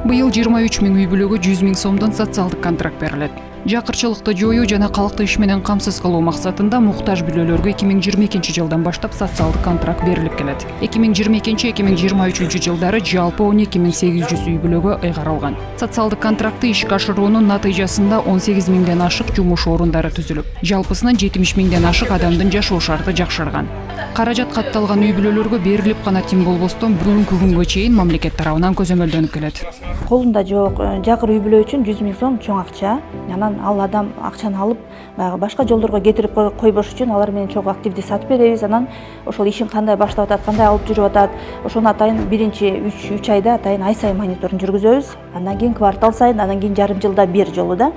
Быйыл 23 миң үй бүлөгө 100 миң сомдон социалдык контракт берилет. Жакырчылыкты жоюу жана калкты иш менен камсыз кылуу максатында муктаж бүлөлөргө 2022 жылдан баштап социалдык контракт берилип келет. 2022-2023 жылдары жалпы 12.800 үй бүлөгө ыйгарылган. Социалдык контрактты ишке ашыруунун натыйжасында 18 миңден ашык жумуш орундары түзүлүп, жалпысынан 70 миңден ашык адамдын жашоо шарты жакшырган. Каражат катталган үй бүлөлөргө берилип гана тим болбостон бүгүнкү күнгө чейин мамлекет тарабынан көзөмөлдөнүп келет. Колунда жок жакыр үй бүлө үчүн 100 миң сом чоң акча. Анан ал адам акчаны алып, башка жолдорго кетирип койбош үчүн алар менен чогуу активди сатып беребиз. Анан ошол ишин кандай баштап атат, кандай алып жүрүп атат, ошону атайын биринчи 3 айда атайын ай сайын мониторинг жүргүзөбүз. Андан кийин квартал сайын, андан кийин жарым жылда бир жолу да.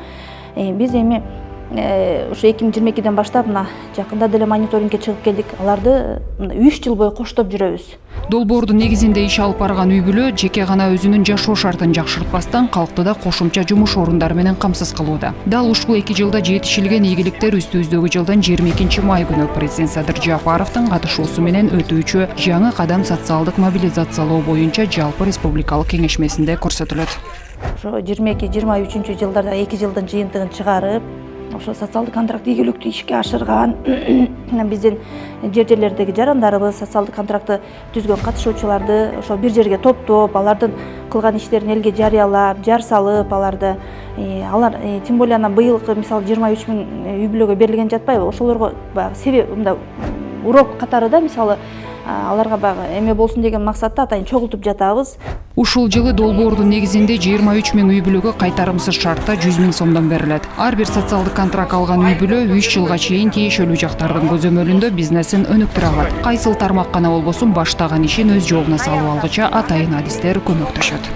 Биз эми ошо 2022-ден баштап мына жакында деле мониторингке чыгып келдик. Аларды 3 жыл бою коштоп жүрөбүз. Долбоордун негизинде иш алып барган үй бүлө жеке гана өзүнүн жашоо шартын жакшыртпастан калкты да кошумча жумуш орундары менен камсыз кылууда. Дал ушул 2 жылда жетишилген ийгиликтер үстүбүздөгү жылдын 22 май күнү президент Садыр Жапаровдун катышуусу менен өтүүчү жаңы кадам социалдык мобилизациялоо боюнча жалпы республикалык кеңешмесинде көрсөтүлөт. Ошо 22-23 жылдарда 2 жылдын жыйынтыгын чыгарып, ошо социалдык контракт ийгиликтүү ишке ашырган биздин жерлердеги жарандарыбыз социалдык контрактты түзгөн катышуучуларды ошо бир жерге топтоп, алардын кылган иштерин элге жарыялап, жар салып аларды, алар тем более ана быйылкы мисалы 23 миң үй бүлөгө берилген жатпайбы? Ошолорго баягы себеп мындай урок катары да мисалы аларга баягы эме болсун деген максатта атайын чогултуп жатабыз. Ушул жылы долбоордун негизинде 23 миң үй бүлөгө кайтарымсыз шартта 100 миң сомдон берилет. Ар бир социалдык контракт алган үй бүлө 3 жылга чейин тиешелүү жактардын көзөмөлүндө бизнесин өнүктүрө алат. Кайсыл тармак гана болбосун баштаган ишин өз жолуна салып алгыча атайын адистер көмөктөшөт.